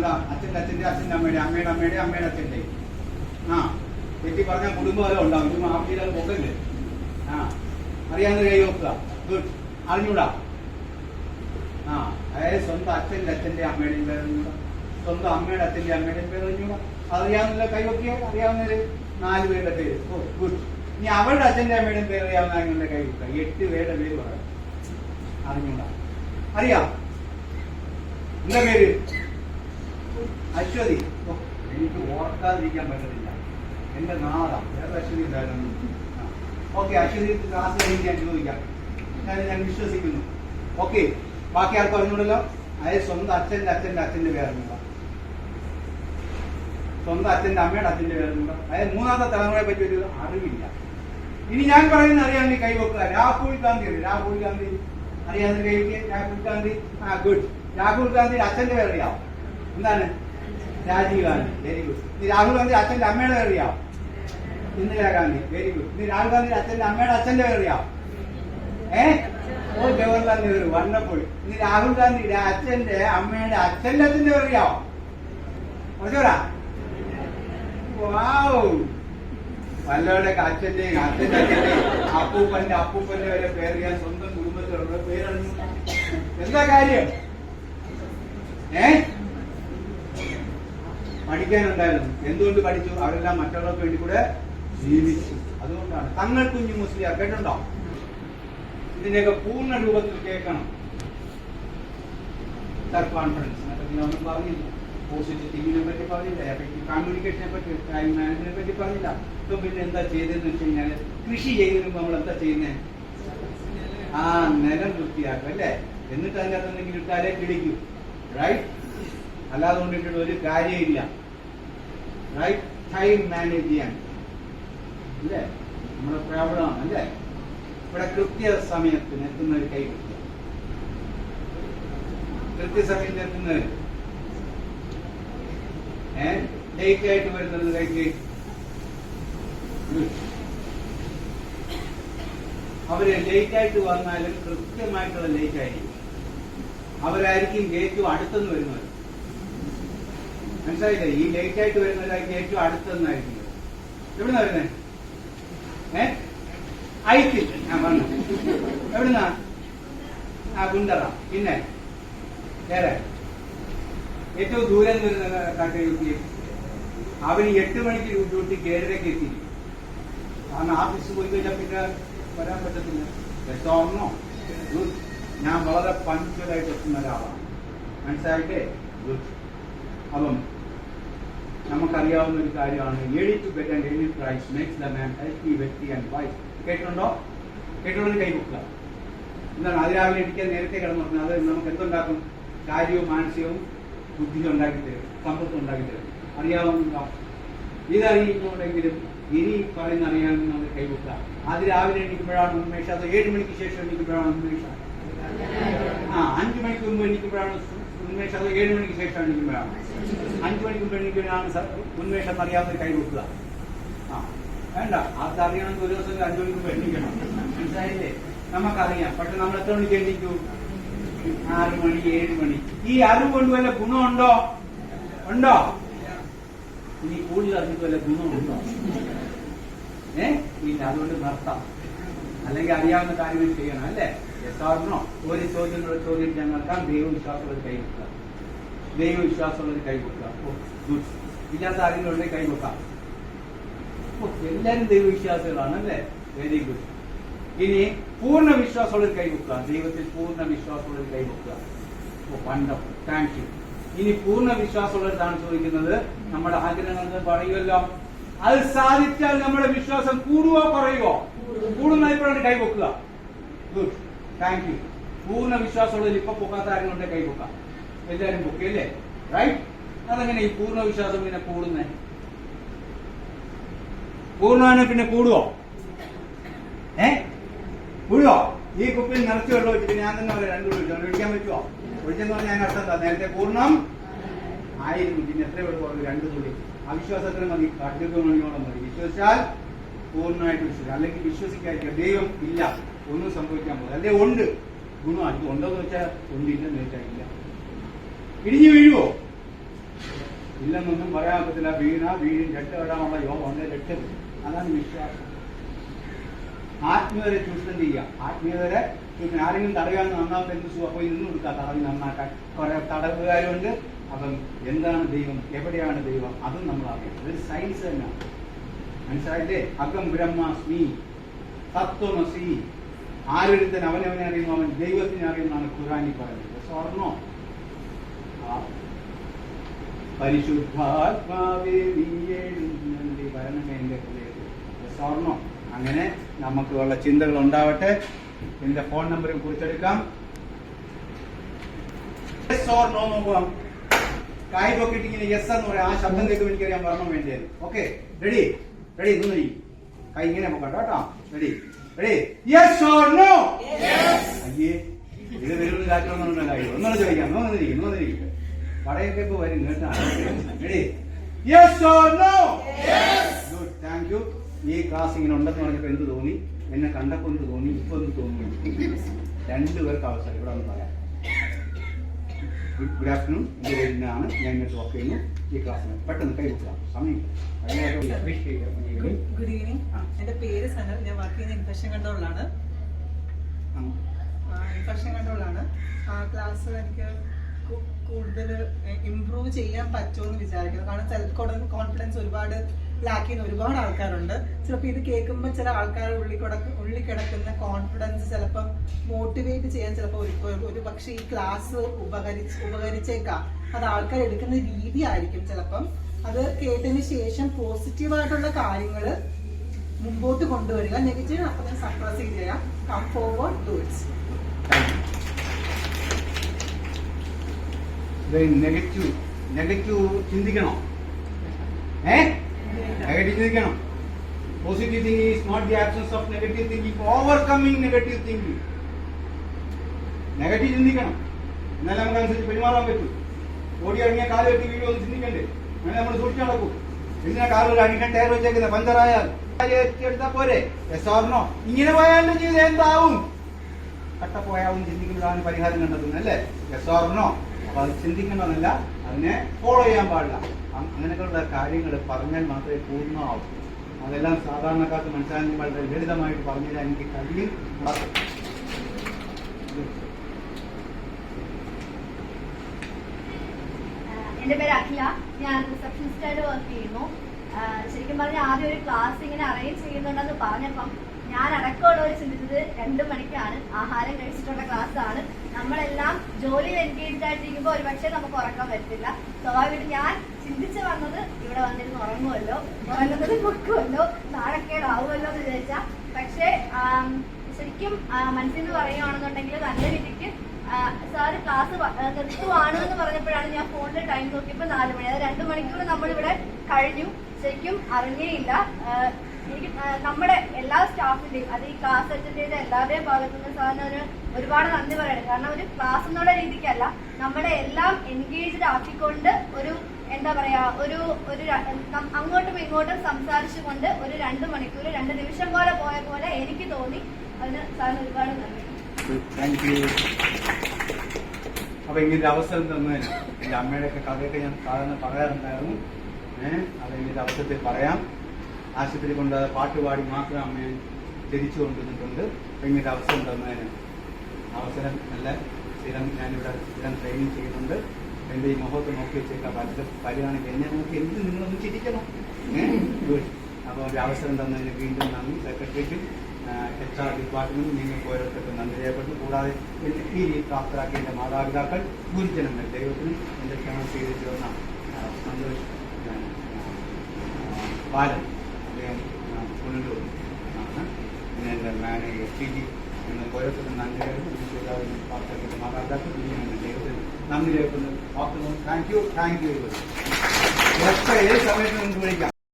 എന്താ അച്ഛൻ്റെ അച്ഛൻ്റെ അച്ഛൻ്റെ അമ്മയുടെ അമ്മയുടെ അമ്മയുടെ അമ്മയുടെ അച്ഛൻ്റെ ആ തെറ്റി പറഞ്ഞാൽ കുടുംബകാലം ഉണ്ടാവും. ഇത് മാപ്പിയില്ലാതെ പോകല്ലേ. ആ അറിയാവുന്ന കൈ നോക്കുക. ഗുഡ്. അറിഞ്ഞൂടാ. ആ അതായത് സ്വന്തം അച്ഛൻ്റെ അച്ഛൻ്റെ അമ്മയുടെയും പേര് അറിഞ്ഞൂടാ, സ്വന്തം അമ്മയുടെ അച്ഛൻ്റെ അമ്മയുടെയും പേര് അറിഞ്ഞൂടാ. അറിയാവുന്ന കൈ നോക്കിയാൽ അറിയാവുന്നൊരു 4 പേരുടെ പേര്. ഓ ഗുഡ്. ഇനി അവളുടെ അച്ഛൻ്റെ അമ്മയുടെയും പേര് അറിയാവുന്ന അങ്ങനെ കൈ നോക്കുക. 8 പേരുടെ പേര് പറയാം. അറിഞ്ഞൂടാ. അറിയാം. എന്താ പേര്? അശ്വതി. എനിക്ക് ഓർക്കാതിരിക്കാൻ പറ്റത്തില്ല. എന്റെ നാളാ വേറെ അശ്വതി ഉണ്ടായിരുന്നു. ഓക്കെ, അശ്വതി ക്ലാസ് കഴിഞ്ഞ് ഞാൻ ചോദിക്കാം. ഞാൻ വിശ്വസിക്കുന്നു. ഓക്കെ, ബാക്കി ആർക്കും അറിഞ്ഞൂടല്ലോ. അതായത് സ്വന്തം അച്ഛൻ്റെ അച്ഛൻ്റെ അച്ഛൻ്റെ പേരറിഞ്ഞൂടാ, സ്വന്തം അച്ഛൻ്റെ അമ്മയുടെ അച്ഛൻ്റെ പേരറിഞ്ഞൂടാ. അതായത് 3ാമത്തെ തലമുറയെ പറ്റി ഒരു അറിവില്ല. ഇനി ഞാൻ പറയുന്ന അറിയാമെങ്കിൽ കൈവെക്കുക. രാഹുൽ ഗാന്ധി ഉണ്ട്. രാഹുൽ ഗാന്ധി അറിയാവുന്ന കൈവയ്ക്ക്. രാഹുൽ ഗാന്ധി. ആ ഗുഡ്. രാഹുൽ ഗാന്ധിയുടെ അച്ഛൻ്റെ പേരറിയാവും. എന്താണ്? രാജീവ് ഗാന്ധി. Very good. ഇനി രാഹുൽ ഗാന്ധി അച്ഛൻ്റെ അമ്മയുടെ പേരറിയാവും. ഇന്ദിരാഗാന്ധി. Very good. ഇനി രാഹുൽ ഗാന്ധി അച്ഛൻ്റെ അമ്മയുടെ അച്ഛൻ്റെ പേരറിയാവും. ഓ ജവഹർലാൽ നെഹ്റു. വണ്ടർഫുൾ. ഇനി രാഹുൽ ഗാന്ധിയുടെ അച്ഛൻ്റെ അമ്മയുടെ അച്ഛൻ്റെ അച്ഛൻ്റെ പേരറിയാവും. പറഞ്ഞോടാ. വാവ്. വല്ലവരുടെയൊക്കെ അച്ഛൻ്റെയും അച്ഛൻ്റെ അച്ഛൻ്റെയും അപ്പൂപ്പന്റെ വരെ പേരറിയാൻ സ്വന്തം കുടുംബത്തിലുള്ള പേരറിഞ്ഞു. എന്താ കാര്യം? പഠിക്കാനുണ്ടായിരുന്നു. എന്തുകൊണ്ട് പഠിച്ചു? അവരെല്ലാം മറ്റുള്ളവർക്ക് വേണ്ടി കൂടെ ജീവിച്ചു. അതുകൊണ്ടാണ്. തങ്ങൾ കുഞ്ഞു മുസ്ലിയാർ കേട്ടുണ്ടോ? ഇതിന്റെയൊക്കെ പൂർണ്ണ രൂപത്തിൽ കേൾക്കണം. കോൺഫിഡൻസിനെ പറ്റി ഒന്നും പറഞ്ഞില്ല, പോസിറ്റീവ് തിങ്കിങ്ങിനെ പറ്റി പറഞ്ഞില്ല, എഫക്റ്റീവ് കമ്മ്യൂണിക്കേഷനെ പറ്റി, ടൈം മാനേജ്മെന്റിനെ പറ്റി പറഞ്ഞില്ല. ഇപ്പം പിന്നെ എന്താ ചെയ്തതെന്ന് വെച്ച് കഴിഞ്ഞാൽ, കൃഷി ചെയ്യുന്നതിന് നമ്മൾ എന്താ ചെയ്യുന്നത്? നിലം വൃത്തിയാക്കും അല്ലേ? എന്നിട്ട് അതിൻ്റെ അകത്ത് എന്തെങ്കിലും ഇട്ടാലേ കിളിക്കും. റൈറ്റ്? അല്ലാതെ കൊണ്ടിട്ട് ഒരു കാര്യമില്ല. റൈറ്റ്? ടൈം മാനേജ് ചെയ്യാൻ അല്ലേ നമ്മുടെ പ്രോബ്ലമാണ് അല്ലേ? ഇവിടെ കൃത്യസമയത്തിന് എത്തുന്നവർ കൈ കിട്ടുക. കൃത്യസമയത്തിന് എത്തുന്നവർ ലേറ്റ് ആയിട്ട് വരുന്നത് കൈക്ക്. അവര് ലേറ്റ് ആയിട്ട് വന്നാലും കൃത്യമായിട്ടുള്ള ലേറ്റ് ആയിരിക്കും. അവരായിരിക്കും ഏറ്റവും അടുത്തെന്ന് വരുന്നവർ. മനസ്സിലായില്ലേ? ഈ ലേറ്റ് ആയിട്ട് വരുന്നവരായിരിക്കും ഏറ്റവും അടുത്തെന്നായിരിക്കും. എവിടുന്നാ വരുന്നേ? ഐറ്റിൽ. ഞാൻ പറഞ്ഞു. എവിടുന്നാ? ഗുണ്ടറ. പിന്നെ വേറെ ഏറ്റവും ദൂരം വരുന്ന കാട്ടി. അവന് 8 മണിക്ക് ഡ്യൂട്ടിക്ക് 7:30 എത്തിയിരിക്കും. കാരണം ആഫീസിൽ പോയി കഴിഞ്ഞാൽ പിന്നെ വരാൻ പറ്റത്തില്ല. രസമാണോ? ഞാൻ വളരെ പഞ്ച്വലായിട്ട് എത്തുന്ന ഒരാളാണ്. മനസ്സിലായിട്ടേ? ഗുഡ്. അപ്പം നമുക്കറിയാവുന്ന ഒരു കാര്യമാണ്, early to bed and early to rise makes the man healthy, wealthy and wise. കേട്ടിട്ടുണ്ടോ? കേട്ടുള്ളൊരു കൈ വെക്കുക. എന്താണ്? അതിരാവിലെ എണീക്കാൻ നേരത്തെ കിടന്നു. അത് നമുക്ക് എന്തുണ്ടാക്കും? കാര്യവും മാനസികവും ബുദ്ധിയും ഉണ്ടാക്കി തരും, സമ്പത്തും ഉണ്ടാക്കി തരും. അറിയാവുന്നുണ്ടോ? ഇതറിയുന്നുണ്ടെങ്കിലും ഇനി പറയുന്ന അറിയാമെന്ന് നമ്മൾ കൈവെക്കുക. അതിരാവിലെ എണീക്കുമ്പോഴാണ് ഉന്മേഷം, അത് 7 മണിക്ക് ശേഷം എണീക്കുമ്പോഴാണ് ഉന്മേഷം. 5 മണിക്ക് മുമ്പ് എണീക്കുമ്പോഴാണ് ഉന്മേഷം, അത് 7 മണിക്ക് ശേഷം എണീക്കുമ്പോഴാണ്. 5 മണിക്ക് മുമ്പ് എണീക്കുമ്പോഴാണ് ഉന്മേഷം എന്നറിയാവുന്ന കൈവെക്കുക. വേണ്ട, അതറിയണമെങ്കിൽ ഒരു ദിവസം 5 മണിക്ക് മുമ്പ് എണീക്കണം. മനസ്സിലായില്ലേ? നമുക്കറിയാം. പക്ഷെ നമ്മൾ എത്ര മണിക്ക് എണീക്കൂ? 6 മണി 7 മണി. ഈ അറിവ് കൊണ്ട് വല്ല ഗുണമുണ്ടോ? ഉണ്ടോ? ഇനി കൂടുതൽ അറിഞ്ഞിട്ട് വല്ല ഗുണമുണ്ടോ? ഇല്ല. അതുകൊണ്ട് നിർത്താം. അല്ലെങ്കിൽ അറിയാവുന്ന കാര്യങ്ങൾ ചെയ്യണം അല്ലേ? യഥാർത്ഥനോ? ഒരു ചോദ്യങ്ങളോട് ചോദിക്കാൻ നടക്കാം. ദൈവവിശ്വാസമുള്ളത് കൈവെക്കുക. ദൈവവിശ്വാസമുള്ളത് കൈവെക്കുക. ഗുഡ്. ഇല്ലാത്ത ആരെങ്കിലും കൈവെക്കാം. എല്ലാവരും ദൈവവിശ്വാസികളാണ് അല്ലേ? Very good. ഇനി പൂർണ്ണ വിശ്വാസമുള്ളൊരു കൈവെക്കുക. ദൈവത്തിൽ പൂർണ്ണ വിശ്വാസമുള്ളൊരു കൈവെക്കുക. വണ്ടർഫുൾ. Thank you. ഇനി പൂർണ്ണ വിശ്വാസമുള്ളതാണ് ചോദിക്കുന്നത്. നമ്മുടെ ആഗ്രഹങ്ങൾ പറയുമല്ലോ, അത് സാധിച്ചാൽ നമ്മുടെ വിശ്വാസം കൂടുവോ കുറയുവോ? കൂടുന്നതിപ്പോഴാണ് കൈവെക്കുക. ഗുഡ്. Thank U. പൂർണ്ണ വിശ്വാസമുള്ളതിൽ ഇപ്പൊ പൊക്കാത്ത ആരെങ്കിലും കൈവെക്കാം. എല്ലാവരും പൊക്കല്ലേ? റൈറ്റ്? അതെങ്ങനെ ഈ പൂർണ്ണ വിശ്വാസം പിന്നെ കൂടുന്നേ? പൂർണ്ണമാണ് പിന്നെ കൂടുവോ? കൂടുവോ? ഈ കുപ്പിയിൽ നിറച്ച് വെള്ളം വെച്ചിട്ട് ഞാൻ തന്നെ പറയാം 2 ഒഴിച്ചു. ഒഴിക്കാൻ പറ്റുമോ? ഒഴിച്ചെന്ന് പറഞ്ഞാൽ ഞാൻ അർത്ഥം എന്താ? നേരത്തെ പൂർണ്ണം ആയിരുന്നു. പിന്നെ എത്ര വെള്ളം കുറവ്? 2 തുള്ളി. അവിശ്വാസത്തിന് മതി. കാട്ടിയോളം മതി. വിശ്വസിച്ചാൽ പൂർണ്ണമായിട്ട് വിശ്വസിക്കുക. അല്ലെങ്കിൽ വിശ്വസിക്കാതിരിക്കുക. ദൈവം ഇല്ല, ഒന്നും സംഭവിക്കാൻ പോകും. അല്ലെ ഉണ്ട്. ഗുണം അത് ഉണ്ടോന്ന് വെച്ചാൽ ഒന്നില്ലെന്ന് വെച്ചാൽ ഇല്ല. ഇടിഞ്ഞു വീഴുവോ? ഇല്ലെന്നൊന്നും പറയാൻ പറ്റത്തില്ല. വീഴും രക്ഷപ്പെടാനുള്ള യോഗം ഉണ്ട്, രക്ഷപ്പെടും. അതാണ് വിശ്വാസം. ആത്മീയതരെ ചൂഷണം ചെയ്യുക, ആത്മീയതരെ ആരെങ്കിലും തടയാന്ന് നന്നാമത്തെ എന്ത് സുഖം. അപ്പോൾ ഇന്ന് കൊടുക്കുക തടവി നന്നാക്കാൻ കുറെ തടവുകാരുണ്ട്. അപ്പം എന്താണ് ദൈവം, എവിടെയാണ് ദൈവം, അതും നമ്മൾ അറിയാം. ഇതൊരു സയൻസ് തന്നെയാണ്. മനസ്സിലായില്ലേ? അകം ബ്രഹ്മാസ്മി തത്വമസി. ആരൊരുത്തൻ അവനവനെ അറിയുന്നു, അവൻ ദൈവത്തിനെ അറിയുന്നതാണ് ഖുർആനിൽ പറയുന്നത്. സ്വർണ്ണോ പരിശുദ്ധാത്മാവേ നീയെഴുന്നള്ളി വരണമേ എൻ്റെ ഹൃദയത്തിൽ. സ്വർണ്ണം. അങ്ങനെ നമുക്ക് ഉള്ള ചിന്തകൾ ഉണ്ടാവട്ടെ. എന്റെ ഫോൺ നമ്പറും കുറിച്ചെടുക്കാം. നോക്കാം. കൈ പൊക്കിട്ട് ഇങ്ങനെ യെസ് എന്ന് പറയാം. ആ ശബ്ദം കേൾക്കുമ്പോൾ എനിക്കറിയാൻ വരണം വേണ്ടിയത്. Okay, ready? ഇതൊന്നും കൈ ഇങ്ങനെ പൊക്കട്ടോ കേട്ടോ. റെഡി? Yes or no? അയ്യേ, ഇത് വരുന്ന കാറ്റൊന്നും കാര്യം. ഒന്നുകൂടെ ചോദിക്കാം. നോന്നിരിക്കും പടയൊക്കെ ഇപ്പൊ വരും കേട്ടോ. Ready? Yes or no? Good, thank you. ഈ ക്ലാസ് ഇങ്ങനെ ഉണ്ടെന്ന് പറഞ്ഞപ്പോൾ എന്ത് തോന്നി? എന്നെ കണ്ടപ്പോൾ എന്ത് തോന്നി? ഇപ്പൊ എന്ത് തോന്നി? രണ്ടുപേർക്ക് അവസരം ഇവിടെ ഒന്ന് പറയാം. Good afternoon. എന്റെ പേരിനാണ്. ഞാൻ ഇങ്ങോട്ട് വർക്ക് ചെയ്യുന്നു. ഈ ക്ലാസ്സിന് പെട്ടെന്ന് കൈ കൊടുക്കാം. സമയം. Good evening. എന്റെ പേര് സനൽ. ഞാൻ വർക്ക് ചെയ്യുന്ന ഇൻഫെക്ഷൻ കൺട്രോളിലാണ്. ക്ലാസ് എനിക്ക് കൂടുതൽ ഇംപ്രൂവ് ചെയ്യാൻ പറ്റുമെന്ന് വിചാരിക്കുന്നു. കാരണം സെൽഫ് കോൺഫിഡൻസ് ഒരുപാട് ലാക്ക് ചെയ്യുന്ന ഒരുപാട് ആൾക്കാരുണ്ട്. ചിലപ്പോൾ ഇത് കേൾക്കുമ്പോൾ ചില ആൾക്കാർ ഉള്ളിൽ കിടക്കുന്ന കോൺഫിഡൻസ് ചിലപ്പം മോട്ടിവേറ്റ് ചെയ്യാൻ ചിലപ്പോൾ ഒരു പക്ഷേ ഈ ക്ലാസ് ഉപകരിച്ചേക്കാം. അത് ആൾക്കാർ എടുക്കുന്ന രീതി ആയിരിക്കും. ചിലപ്പം അത് കേട്ടതിന് ശേഷം പോസിറ്റീവായിട്ടുള്ള കാര്യങ്ങൾ മുമ്പോട്ട് കൊണ്ടുവരിക, നെഗറ്റീവ് അപ്പം തന്നെ സപ്രസ് ചെയ്യുക. Come forward, do it. Negative ചിന്തിക്കണോ? നെഗറ്റീവ് ചിന്തിക്കണം. Positive thinking is not the absence of negative thinking, overcoming negative thinking. Negative ചിന്തിക്കണം, എന്നാലും നമുക്ക് അനുസരിച്ച് പെരുമാറാൻ പറ്റും. ഓടി ഇറങ്ങിയ കാല് വെട്ടി വീഡിയോ ഒന്ന് ചിന്തിക്കണ്ടേ? അങ്ങനെ നമ്മൾ സൂക്ഷിച്ചു നടക്കും. എന്തിനാ കാറിൽ അടിക്കാൻ ടയർ വെച്ചേക്കുന്നത്? പഞ്ചറായാൽ എടുത്താൽ പോരെ? എസ്സാറിനോ ഇങ്ങനെ പോയാലും ചെയ്ത് എന്താവും? കട്ടപ്പോയാവും ചിന്തിക്കുന്നതാണ് പരിഹാരം കണ്ടെത്തുന്നത് അല്ലേ? എസ്സാറിനോ. അപ്പൊ അത് ചിന്തിക്കണമെന്നല്ല, അതിനെ ഫോളോ ചെയ്യാൻ പാടില്ല. അങ്ങനെയൊക്കെയുള്ള കാര്യങ്ങൾ പറഞ്ഞാൽ മാത്രമേ പൂർണ്ണമാവൂ. അതെല്ലാം സാധാരണക്കാർക്ക് മനസ്സിലാക്കി വളരെ ലളിതമായിട്ട് പറഞ്ഞു തരാൻ എനിക്ക് കഴിയും. എന്റെ പേര് അഖില. ഞാൻ റിസപ്ഷനിസ്റ്റായിട്ട് വർക്ക് ചെയ്യുന്നു. ശരിക്കും പറഞ്ഞാൽ ആദ്യം ഒരു ക്ലാസ് ഇങ്ങനെ അറേഞ്ച് ചെയ്യുന്നുണ്ടെന്ന് പറഞ്ഞപ്പം ഞാൻ അടക്കമുള്ളവർ ചിന്തിച്ചത് 2 മണിക്കാണ്. ആഹാരം കഴിച്ചിട്ടുള്ള ക്ലാസ് ആണ്. നമ്മളെല്ലാം ജോലിയിൽ എൻഗേജ്ഡ് ആയിട്ടിരിക്കുമ്പോൾ ഒരു പക്ഷേ നമുക്ക് ഉറക്കം വരത്തില്ല. സ്വാഭാവികമായിട്ട് ഞാൻ ചിന്തിച്ചു വന്നത് ഇവിടെ വന്നിരുന്ന് ഉറങ്ങുമല്ലോ, ഉറങ്ങുന്നത് പൊക്കുമല്ലോ, നാളക്കേടാവുമല്ലോ എന്ന് വിചാരിച്ചാ. പക്ഷേ ശരിക്കും മനസ്സിൽ നിന്ന് പറയുകയാണെന്നുണ്ടെങ്കിൽ നല്ല രീതിക്ക് സാറ് ക്ലാസ് നിർത്തുവാണ് എന്ന് പറഞ്ഞപ്പോഴാണ് ഞാൻ ഫോണിൽ ടൈം നോക്കിയപ്പോൾ 4 മണി. അത് 2 മണിക്കൂർ നമ്മളിവിടെ കഴിഞ്ഞു. ശരിക്കും അറിഞ്ഞേയില്ല. എനിക്ക് നമ്മുടെ എല്ലാ സ്റ്റാഫിന്റെയും, അത് ഈ ക്ലാസ് അറ്റൻഡ് ചെയ്ത എല്ലാവരുടെയും ഭാഗത്തുനിന്ന് സാറിന് ഒരുപാട് നന്ദി പറയണം. കാരണം ഒരു ക്ലാസ് എന്നുള്ള രീതിക്കല്ല, നമ്മളെ എല്ലാം എൻഗേജ്ഡ് ആക്കിക്കൊണ്ട് ഒരു എന്താ പറയാ ഒരു അങ്ങോട്ടും ഇങ്ങോട്ടും സംസാരിച്ചുകൊണ്ട് ഒരു 2 മണിക്കൂർ 2 നിമിഷം പോലെ പോയ പോലെ എനിക്ക് തോന്നി. അതിന് സാറിന് ഒരുപാട് നന്ദി. അപ്പൊ ഇങ്ങനെ അവസരം തന്നതിന് എന്റെ അമ്മയുടെയൊക്കെ കഥയൊക്കെ ഞാൻ സാധാരണ പറയാറുണ്ടായിരുന്നു. അതെങ്കിൽ അവസരത്തിൽ പറയാം. ആശുപത്രി കൊണ്ട് പാട്ടുപാടി മാത്രം അമ്മയെ തിരിച്ചു കൊണ്ടുവന്നിട്ടുണ്ട്. അപ്പൊ ഇങ്ങനെ അവസരം തന്നതിന് അവസരം നല്ല ഞാനിവിടെ സ്ഥിരം ട്രെയിനിങ് ചെയ്യുന്നുണ്ട്. എന്റെ ഈ മുഖത്ത് നോക്കി വെച്ചേക്കാം. പരിയാണെങ്കിൽ എന്നെ നോക്കി എന്ത് നിങ്ങളൊന്ന് ചിരിക്കണം. ഗുഡ്. അപ്പോൾ ഒരു അവസരം തന്നതിന് വീണ്ടും നന്ദി. സെക്രട്ടറിക്കും HR ഡിപ്പാർട്ട്മെന്റ് നിങ്ങൾക്ക് ഓരോരുത്തർക്കും നന്ദി രേഖപ്പെടുന്നു. കൂടാതെ ഈ പ്രാപ്തരാക്കിയ എന്റെ മാതാപിതാക്കൾ, ഗുരുജനങ്ങൾ, ദൈവത്തിനും എന്റെ ക്ഷണം സ്വീകരിച്ചു വന്ന സന്തോഷ് ബാലൻ, അദ്ദേഹം പുനലൂർ ആണ്. പിന്നെ എന്റെ മാനേജർ TG, നിങ്ങൾക്ക് ഓരോരുത്തർക്കും നന്ദി രേഖപ്പെടുന്നു. കൂടാതെ പ്രാപ്തരാക്കിയ മാതാപിതാക്കൾ, ഗുരുജനങ്ങൾ, ദൈവത്തിന് നന്ദി രേഖപ്പെടുന്നു. Thank you. ഏത് സമയത്ത് നിങ്ങൾക്ക് വിളിക്കാം.